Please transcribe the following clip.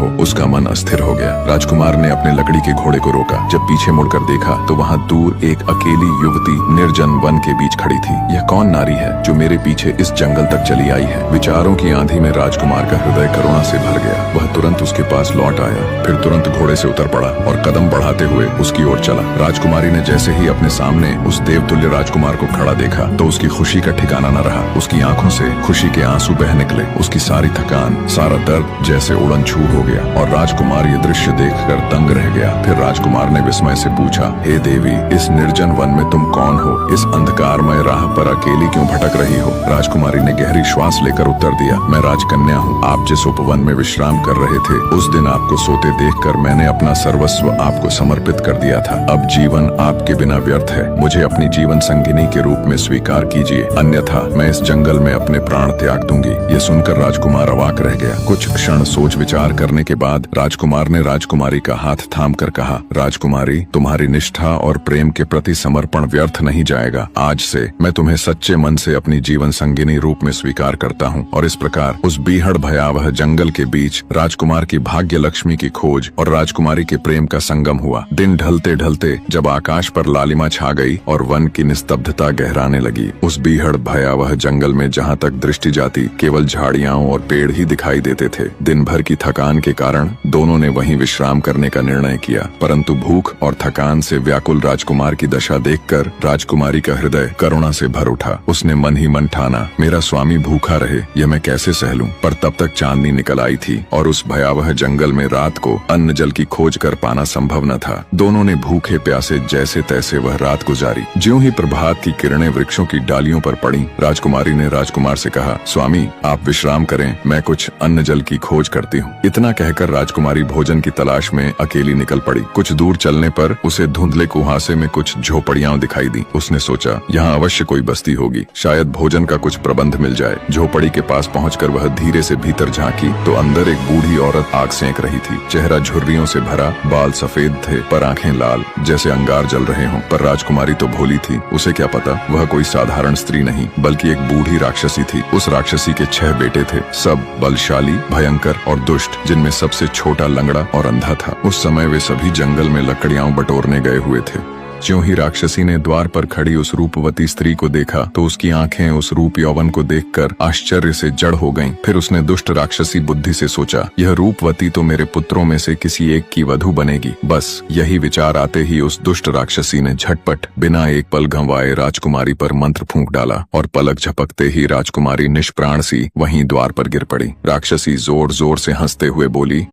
हो उसका मन अस्थिर हो गया। राजकुमार ने अपने लकड़ी के घोड़े को रोका। जब पीछे मुड़कर देखा तो वहाँ दूर एक अकेली युवती निर्जन वन के बीच खड़ी थी। यह कौन नारी है जो मेरे पीछे इस जंगल तक चली आई है? विचारों की आंधी में राजकुमार का हृदय करुणा से भर गया। वह तुरंत उसके पास लौट आया, फिर तुरंत घोड़े से उतर पड़ा और कदम बढ़ाते हुए उसकी ओर चला। राजकुमारी ने जैसे ही अपने सामने उस देवतुल्य राजकुमार को खड़ा देखा तो उसकी खुशी का ठिकाना न रहा। उसकी आंखों से खुशी के आंसू बह निकले। उसकी सारी थकान, सारा दर्द जैसे उड़न छू हो गया और राजकुमार ये दृश्य देखकर दंग रह गया। फिर राजकुमार ने विस्मय से पूछा, हे देवी, इस निर्जन वन में तुम कौन हो? इस अंधकारमय राह पर अकेली क्यों भटक रही हो? राजकुमारी ने गहरी श्वास लेकर उत्तर दिया, मैं राजकन्या हूँ। आप जिस उपवन में विश्राम कर रहे थे उस दिन आपको सोते देखकर मैंने अपना सर्वस्व आपको समर्पित कर दिया था। अब जीवन आपके बिना व्यर्थ है। मुझे अपनी जीवन संगिनी के रूप में स्वीकार कीजिए, अन्यथा मैं इस जंगल में अपने प्राण त्याग दूंगी। ये सुनकर राजकुमार अवाक रह गया। कुछ क्षण सोच विचार करने के बाद राजकुमार ने राजकुमारी का हाथ थामकर कहा, राजकुमारी, तुम्हारी निष्ठा और प्रेम के प्रति समर्पण व्यर्थ नहीं जाएगा। आज से मैं तुम्हें सच्चे मन से अपनी जीवन संगिनी रूप में स्वीकार करता हूँ। और इस प्रकार उस बीहड़ भयावह जंगल के बीच राजकुमार की भाग्य लक्ष्मी की खोज और राजकुमारी के प्रेम का संगम हुआ। दिन ढलते ढलते जब आकाश पर लालिमा छा गई और वन की निस्तब्धता गहराने लगी, उस बीहड़ भयावह जंगल में जहाँ तक दृष्टि जाती केवल झाड़ियां और पेड़ ही दिखाई देते थे। दिन भर की थकान के कारण दोनों ने वहीं विश्राम करने का निर्णय किया, परंतु भूख और थकान से व्याकुल राजकुमार की दशा देखकर राजकुमारी का हृदय करुणा से भर उठा। उसने मन ही मन ठाना, मेरा स्वामी भूखा रहे यह मैं कैसे सह लूं। पर तब तक चांदनी निकल आई थी और उस भयावह जंगल में रात को अन्न जल की खोज कर पाना संभव न था। दोनों ने भूखे प्यासे जैसे तैसे वह रात गुजारी। ज्यों ही प्रभात की किरणें वृक्षों की डालियों पर पड़ी, राजकुमारी ने राजकुमार से कहा, स्वामी आप विश्राम करें, मैं कुछ अन्न जल की खोज करती हूँ। इतना कहकर राजकुमारी भोजन की तलाश में अकेली निकल पड़ी। कुछ दूर चलने पर उसे धुंधले कुहासे में कुछ झोपड़ियां दिखाई दी। उसने सोचा, यहाँ अवश्य कोई बस्ती होगी, शायद भोजन का कुछ प्रबंध मिल जाए। झोपड़ी के पास पहुंचकर वह धीरे से भीतर झांकी तो अंदर एक बूढ़ी औरत आग सेंक रही थी। चेहरा झुर्रियों से भरा, बाल सफेद थे पर आंखें लाल जैसे अंगार जल रहे हों। पर राजकुमारी तो भोली थी, उसे क्या पता वह कोई साधारण स्त्री नहीं बल्कि एक बूढ़ी राक्षसी थी। उस राक्षसी के 6 बेटे थे, सब बलशाली, भयंकर और दुष्ट, जिनमें सबसे छोटा लंगड़ा और अंधा था। उस समय वे सभी जंगल में लकड़ियां बटोरने गए हुए थे। ज्यों ही राक्षसी ने द्वार पर खड़ी उस रूपवती स्त्री को देखा तो उसकी आंखें उस रूप यौवन को देखकर आश्चर्य से जड़ हो गईं। फिर उसने दुष्ट राक्षसी बुद्धि से सोचा, यह रूपवती तो मेरे पुत्रों में से किसी एक की वधू बनेगी। बस यही विचार आते ही उस दुष्ट राक्षसी ने झटपट बिना एक पल गंवाए राजकुमारी पर मंत्र फूंक डाला और पलक झपकते ही राजकुमारी निष्प्राण सी वहीं द्वार पर गिर पड़ी। राक्षसी जोर जोर से हंसते हुए बोली,